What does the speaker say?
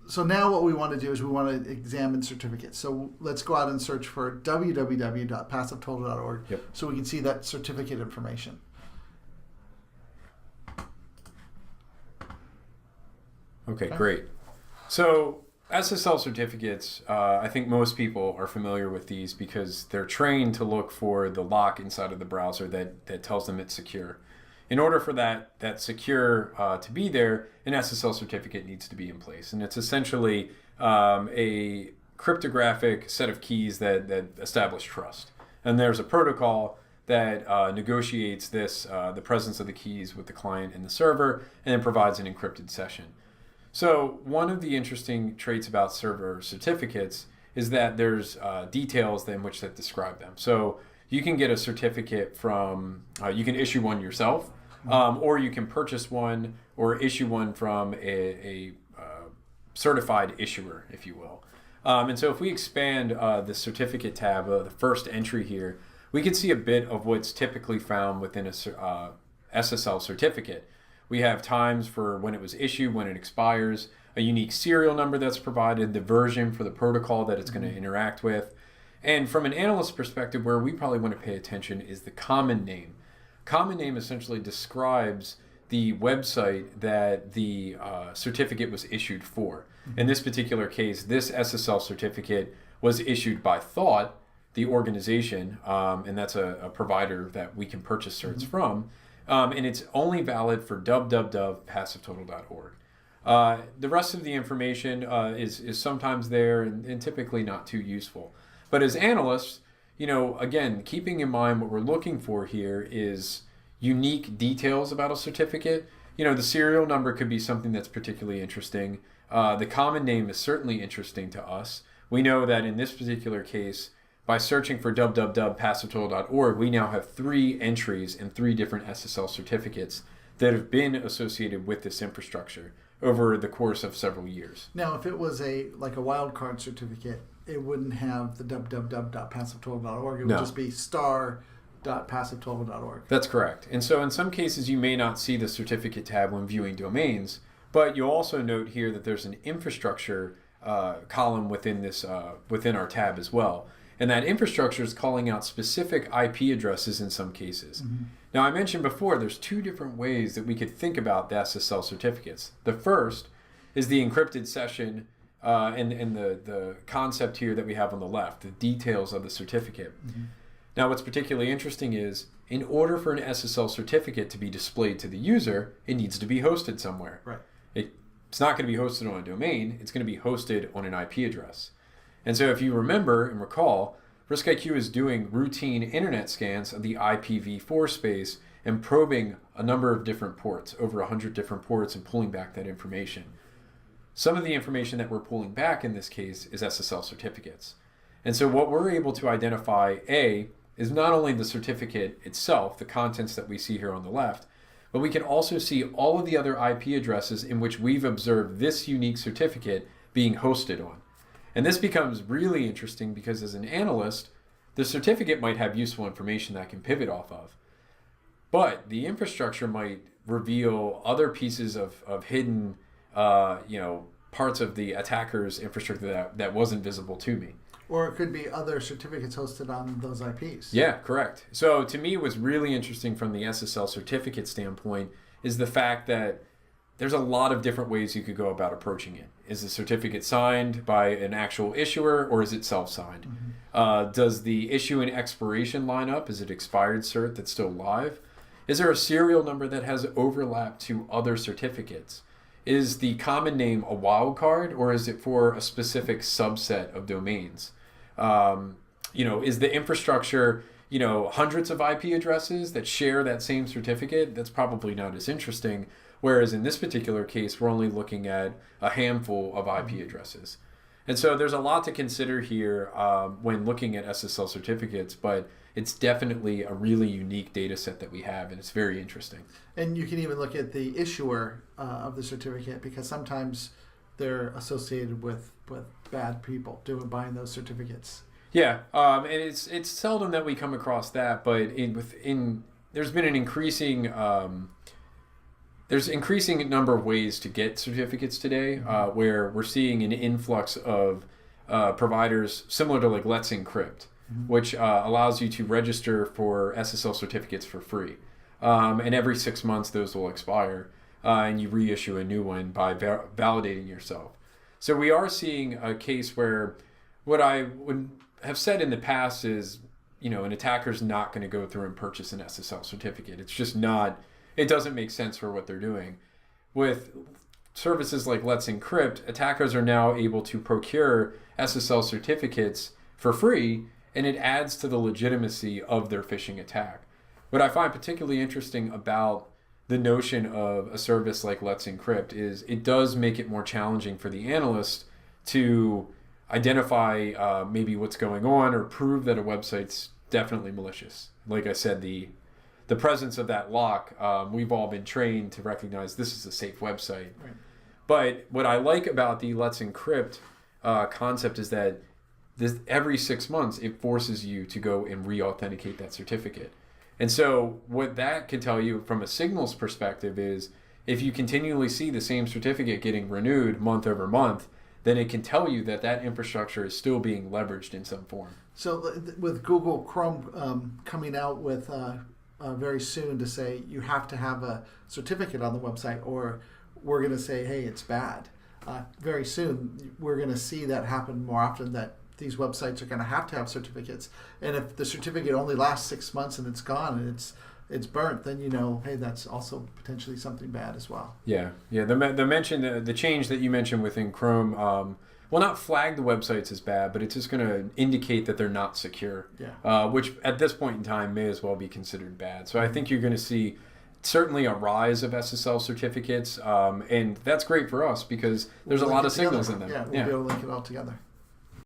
So now what we want to do is we want to examine certificates. So let's go out and search for www.passivetotal.org so we can see that certificate information. Okay, great. So SSL certificates, I think most people are familiar with these because they're trained to look for the lock inside of the browser that tells them it's secure. In order for that secure to be there, an SSL certificate needs to be in place. And it's essentially a cryptographic set of keys that establish trust. And there's a protocol that negotiates this, the presence of the keys with the client and the server, and then provides an encrypted session. So one of the interesting traits about server certificates is that there's details in which that describe them. So you can get a certificate from, you can issue one yourself, or you can purchase one or issue one from a certified issuer, if you will. And so if we expand the certificate tab, the first entry here, we can see a bit of what's typically found within a SSL certificate. We have times for when it was issued, when it expires, a unique serial number that's provided, the version for the protocol that it's going to interact with. And from an analyst perspective, where we probably want to pay attention is the common name. Common name essentially describes the website that the certificate was issued for. In this particular case, this SSL certificate was issued by Thought, the organization, and that's a provider that we can purchase certs from. And it's only valid for www.passivetotal.org. The rest of the information is sometimes there and typically not too useful. But as analysts, again, keeping in mind what we're looking for here is unique details about a certificate. The serial number could be something that's particularly interesting. The common name is certainly interesting to us. We know that in this particular case, by searching for www.passivetotal.org, we now have 3 entries in 3 different SSL certificates that have been associated with this infrastructure over the course of several years. Now, if it was like a wildcard certificate, it wouldn't have the www.passivetotal.org. It would just be star.passivetotal.org. That's correct. And so in some cases, you may not see the certificate tab when viewing domains, but you'll also note here that there's an infrastructure column within this within our tab as well. And that infrastructure is calling out specific IP addresses in some cases. Now, I mentioned before, there's 2 different ways that we could think about the SSL certificates. The first is the encrypted session and the concept here that we have on the left, the details of the certificate. Now, what's particularly interesting is, in order for an SSL certificate to be displayed to the user, it needs to be hosted somewhere. Right. It's not going to be hosted on a domain, it's going to be hosted on an IP address. And so if you remember and recall, RiskIQ is doing routine internet scans of the IPv4 space and probing a number of different ports, over 100 different ports, and pulling back that information. Some of the information that we're pulling back in this case is SSL certificates. And so what we're able to identify, is not only the certificate itself, the contents that we see here on the left, but we can also see all of the other IP addresses in which we've observed this unique certificate being hosted on. And this becomes really interesting because as an analyst, the certificate might have useful information that I can pivot off of. But the infrastructure might reveal other pieces of hidden parts of the attacker's infrastructure that wasn't visible to me. Or it could be other certificates hosted on those IPs. Yeah, correct. So to me, what's really interesting from the SSL certificate standpoint is the fact that there's a lot of different ways you could go about approaching it. Is the certificate signed by an actual issuer, or is it self-signed? Does the issue and expiration line up? Is it expired cert that's still live? Is there a serial number that has overlap to other certificates? Is the common name a wildcard, or is it for a specific subset of domains? Is the infrastructure, hundreds of IP addresses that share that same certificate? That's probably not as interesting. Whereas in this particular case, we're only looking at a handful of IP addresses. And so there's a lot to consider here when looking at SSL certificates, but it's definitely a really unique data set that we have, and it's very interesting. And you can even look at the issuer of the certificate, because sometimes they're associated with bad people buying those certificates. Yeah, and it's seldom that we come across that, but there's been an increasing there's increasing number of ways to get certificates today, where we're seeing an influx of providers similar to like Let's Encrypt, which allows you to register for SSL certificates for free. And every 6 months, those will expire, and you reissue a new one by validating yourself. So we are seeing a case where what I would have said in the past is, an attacker's not going to go through and purchase an SSL certificate. It's just not, it doesn't make sense for what they're doing. With services like Let's Encrypt, attackers are now able to procure SSL certificates for free, and it adds to the legitimacy of their phishing attack. What I find particularly interesting about the notion of a service like Let's Encrypt is it does make it more challenging for the analyst to identify maybe what's going on or prove that a website's definitely malicious. Like I said, the presence of that lock, we've all been trained to recognize this is a safe website. Right. But what I like about the Let's Encrypt concept is that every 6 months it forces you to go and re-authenticate that certificate. And so what that can tell you from a signals perspective is if you continually see the same certificate getting renewed month over month, then it can tell you that that infrastructure is still being leveraged in some form. So with Google Chrome coming out with very soon to say you have to have a certificate on the website or we're going to say, hey, it's bad. Very soon we're going to see that happen more often, that these websites are going to have certificates. And if the certificate only lasts 6 months and it's gone and it's burnt, then hey, that's also potentially something bad as well. Yeah. The change that you mentioned within Chrome will not flag the websites as bad, but it's just going to indicate that they're not secure. Yeah. Which at this point in time may as well be considered bad. So I think you're going to see certainly a rise of SSL certificates, and that's great for us because there's a lot of signals in them. Yeah, we'll be able to link it all together.